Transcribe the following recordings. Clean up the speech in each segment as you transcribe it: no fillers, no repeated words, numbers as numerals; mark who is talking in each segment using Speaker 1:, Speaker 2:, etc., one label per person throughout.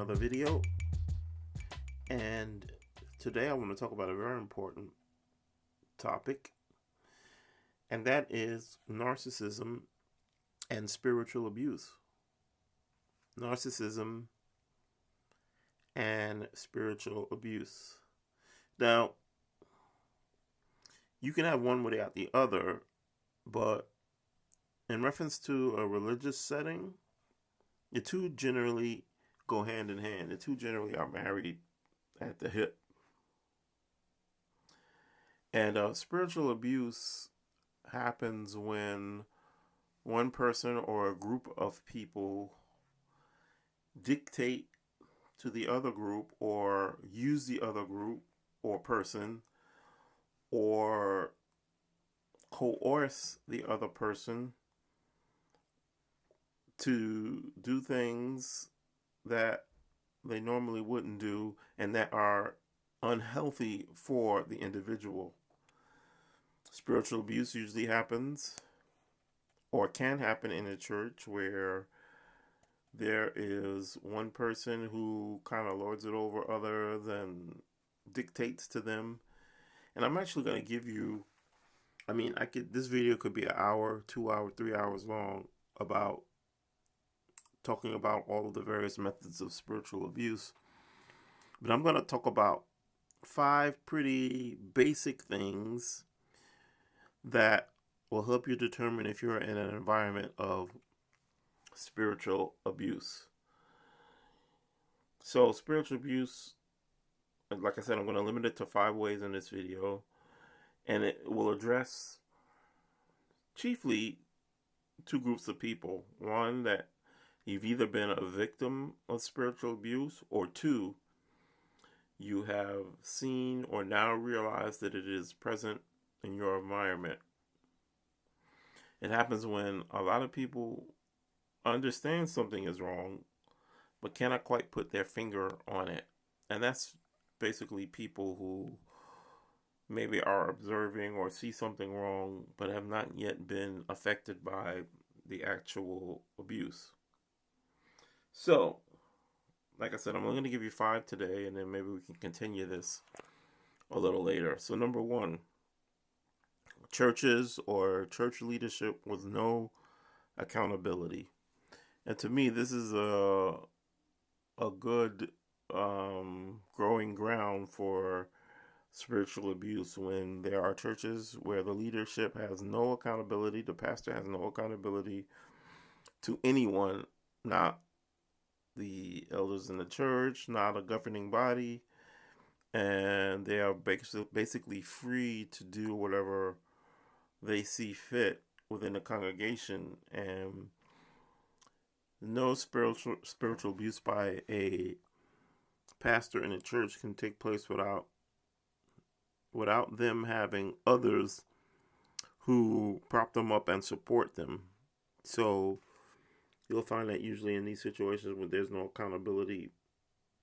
Speaker 1: another video, and today I want to talk about a very important topic, and that is narcissism and spiritual abuse. Narcissism and spiritual abuse. Now, you can have one without the other, but in reference to a religious setting, the two generally go hand in hand. The two generally are married at the hip. And spiritual abuse happens when one person or a group of people dictate to the other group or use the other group or person or coerce the other person to do things that they normally wouldn't do and that are unhealthy for the individual. Spiritual abuse usually happens or can happen in a church where there is one person who kind of lords it over others and dictates to them. And I'm actually going to give you, this video could be an hour, 2 hours, 3 hours long about talking about all of the various methods of spiritual abuse. But I'm going to talk about 5 pretty basic things that will help you determine if you're in an environment of spiritual abuse. So spiritual abuse, like I said, I'm going to limit it to 5 ways in this video, and it will address chiefly 2 groups of people. One, that you've either been a victim of spiritual abuse, or 2, you have seen or now realize that it is present in your environment. It happens when a lot of people understand something is wrong, but cannot quite put their finger on it. And that's basically people who maybe are observing or see something wrong, but have not yet been affected by the actual abuse. So, like I said, I'm only going to give you 5 today, and then maybe we can continue this a little later. So number 1, churches or church leadership with no accountability. And to me, this is a good growing ground for spiritual abuse, when there are churches where the leadership has no accountability, the pastor has no accountability to anyone, not the elders in the church, not a governing body, and they are basically free to do whatever they see fit within the congregation, and no spiritual abuse by a pastor in a church can take place without them having others who prop them up and support them. So you'll find that usually in these situations where there's no accountability,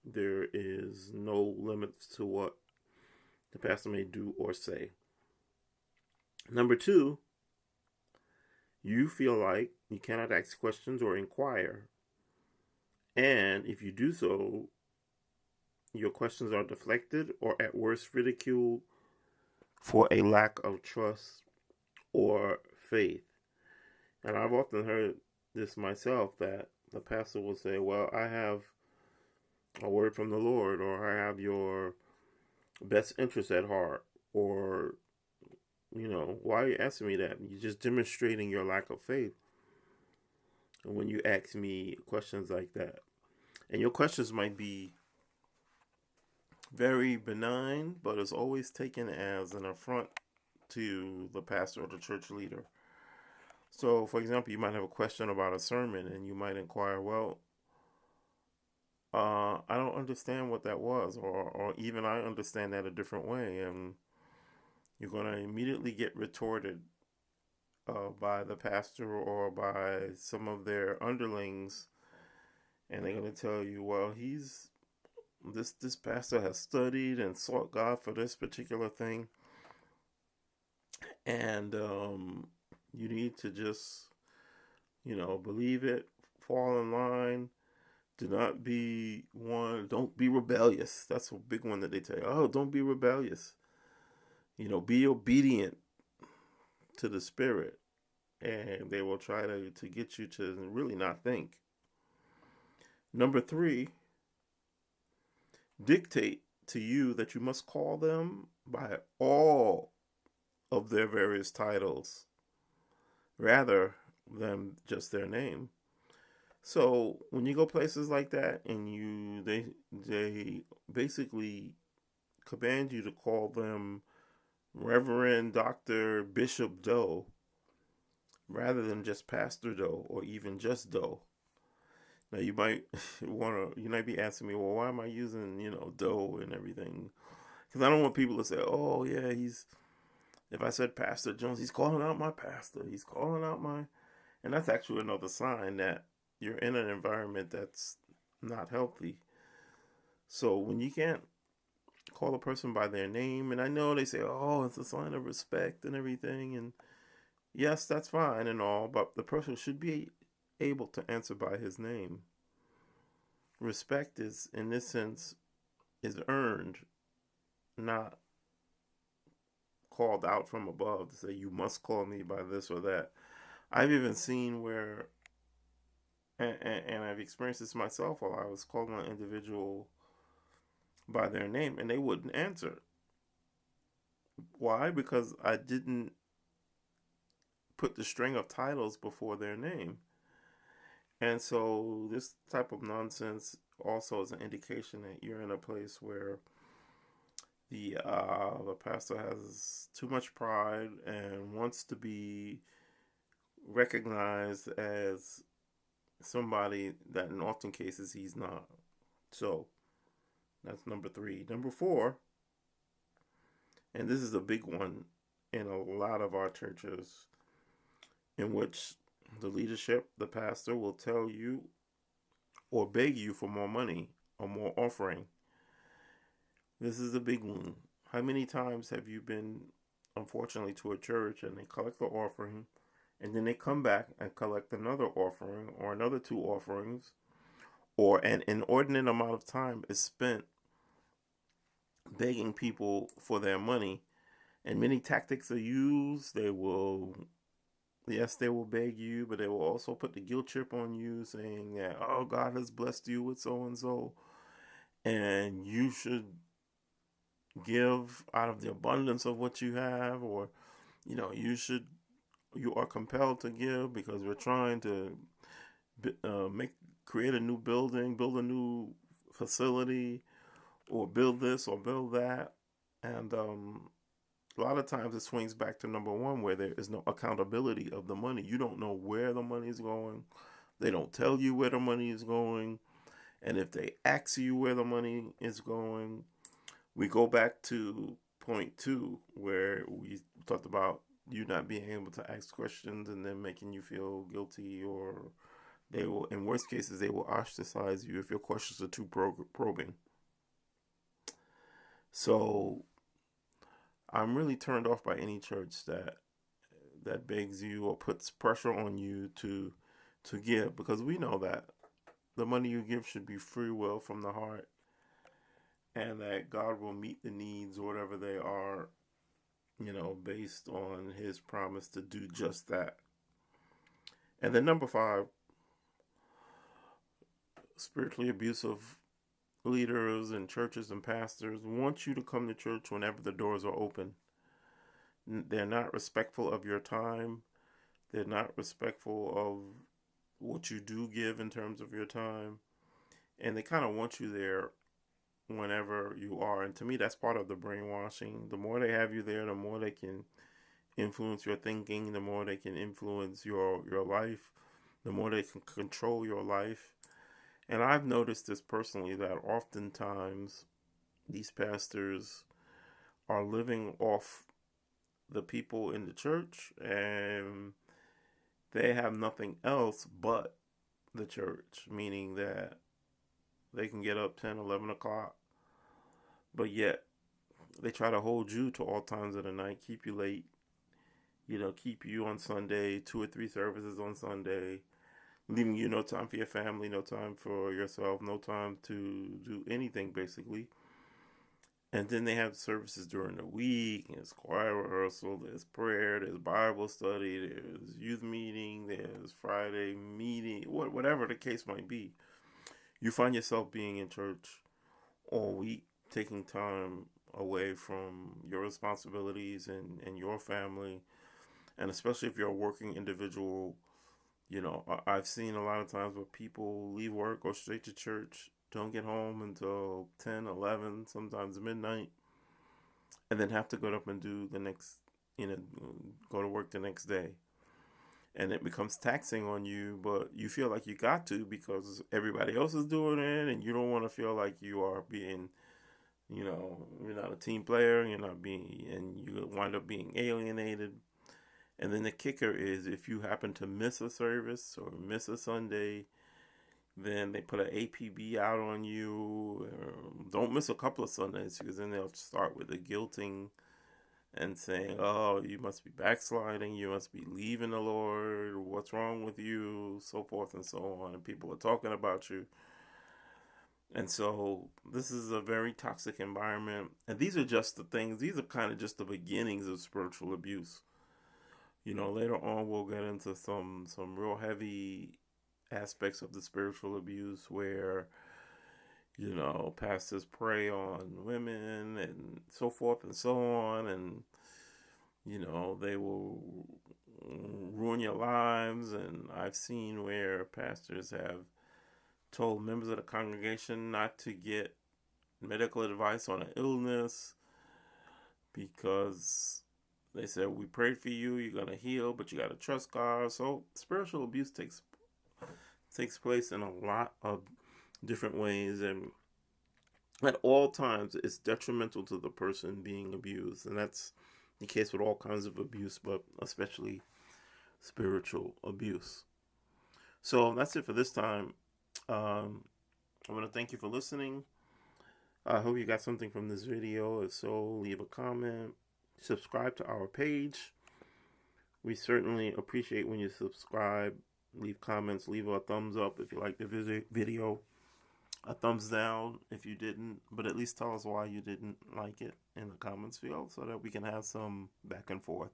Speaker 1: there is no limits to what the pastor may do or say. Number 2, you feel like you cannot ask questions or inquire. And if you do so, your questions are deflected or at worst ridiculed for a lack of trust or faith. And I've often heard this myself, that the pastor will say, well, I have a word from the Lord, or I have your best interest at heart, or, why are you asking me that? You're just demonstrating your lack of faith. And when you ask me questions like that, and your questions might be very benign, but it's always taken as an affront to the pastor or the church leader. So, for example, you might have a question about a sermon, and you might inquire, well, I don't understand what that was, or even I understand that a different way, and you're going to immediately get retorted by the pastor or by some of their underlings, and they're going to tell you, well, this pastor has studied and sought God for this particular thing, and you need to just, believe it, fall in line, Don't be rebellious. That's a big one that they tell you. Oh, don't be rebellious. Be obedient to the Spirit. And they will try to get you to really not think. Number 3, dictate to you that you must call them by all of their various titles rather than just their name. So when you go places like that and they basically command you to call them Reverend Dr. Bishop Doe rather than just Pastor Doe or even just Doe. Now you might be asking me, well, why am I using, Doe and everything? Because I don't want people to say, oh yeah, if I said Pastor Jones, he's calling out my pastor. He's calling out my, and that's actually another sign that you're in an environment that's not healthy. So when you can't call a person by their name, and I know they say, oh, it's a sign of respect and everything, and yes, that's fine and all, but the person should be able to answer by his name. Respect is, in this sense, is earned, not called out from above to say, you must call me by this or that. I've even seen where, and I've experienced this myself, while I was calling an individual by their name and they wouldn't answer. Why? Because I didn't put the string of titles before their name. And so this type of nonsense also is an indication that you're in a place where the pastor has too much pride and wants to be recognized as somebody that in often cases he's not. So that's number 3. Number 4, and this is a big one in a lot of our churches, in which the leadership, the pastor, will tell you or beg you for more money or more offering. This is a big one. How many times have you been, unfortunately, to a church and they collect the offering and then they come back and collect another offering or another 2 offerings, or an inordinate amount of time is spent begging people for their money, and many tactics are used. They will beg you, but they will also put the guilt trip on you, saying that, oh, God has blessed you with so and so, and you should give out of the abundance of what you have, or you are compelled to give because we're trying to create a new building, build a new facility, or build this or build that. And a lot of times it swings back to number 1, where there is no accountability of the money. You don't know where the money is going. They don't tell you where the money is going. And if they ask you where the money is going, we go back to point 2, where we talked about you not being able to ask questions and then making you feel guilty, or they will, in worst cases, they will ostracize you if your questions are too probing. So I'm really turned off by any church that begs you or puts pressure on you to give, because we know that the money you give should be free will from the heart, and that God will meet the needs, whatever they are, based on his promise to do just that. And then number 5, spiritually abusive leaders and churches and pastors want you to come to church whenever the doors are open. They're not respectful of your time. They're not respectful of what you do give in terms of your time. And they kind of want you there whenever you are. And to me, that's part of the brainwashing. The more they have you there, the more they can influence your thinking, the more they can influence your life, the more they can control your life. And I've noticed this personally, that oftentimes these pastors are living off the people in the church, and they have nothing else but the church, meaning that they can get up 10, 11 o'clock, but yet they try to hold you to all times of the night, keep you late, keep you on Sunday, 2 or 3 services on Sunday, leaving you no time for your family, no time for yourself, no time to do anything basically. And then they have services during the week. There's choir rehearsal, there's prayer, there's Bible study, there's youth meeting, there's Friday meeting, whatever the case might be. You find yourself being in church all week, taking time away from your responsibilities and your family. And especially if you're a working individual, I've seen a lot of times where people leave work, go straight to church, don't get home until 10, 11, sometimes midnight, and then have to go up and do the next, go to work the next day. And it becomes taxing on you, but you feel like you got to because everybody else is doing it, and you don't want to feel like you are being, you're not a team player, and you wind up being alienated. And then the kicker is if you happen to miss a service or miss a Sunday, then they put an APB out on you. Don't miss a couple of Sundays, because then they'll start with the guilting and saying, oh, you must be backsliding, you must be leaving the Lord, what's wrong with you, so forth and so on. And people are talking about you. And so this is a very toxic environment. And these are just the things, these are kind of just the beginnings of spiritual abuse. Later on we'll get into some real heavy aspects of the spiritual abuse where, pastors prey on women and so forth and so on. And, they will ruin your lives. And I've seen where pastors have told members of the congregation not to get medical advice on an illness because they said, we prayed for you, you're going to heal, but you got to trust God. So spiritual abuse takes place in a lot of different ways, and at all times it's detrimental to the person being abused. And that's the case with all kinds of abuse, but especially spiritual abuse. So that's it for this time. I want to thank you for listening. I hope you got something from this video. If so, leave a comment, subscribe to our page. We certainly appreciate when you subscribe, leave comments, leave a thumbs up if you like the video, a thumbs down if you didn't, but at least tell us why you didn't like it in the comments field so that we can have some back and forth.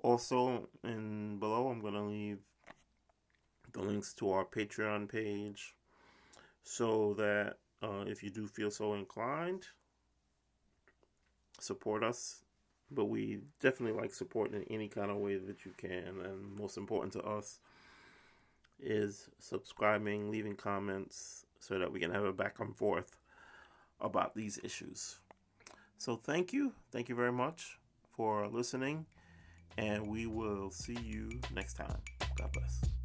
Speaker 1: Also, below I'm going to leave the links to our Patreon page so that if you do feel so inclined, support us. But we definitely like support in any kind of way that you can. And most important to us is subscribing, leaving comments so that we can have a back and forth about these issues. So thank you. Thank you very much for listening. And we will see you next time. God bless.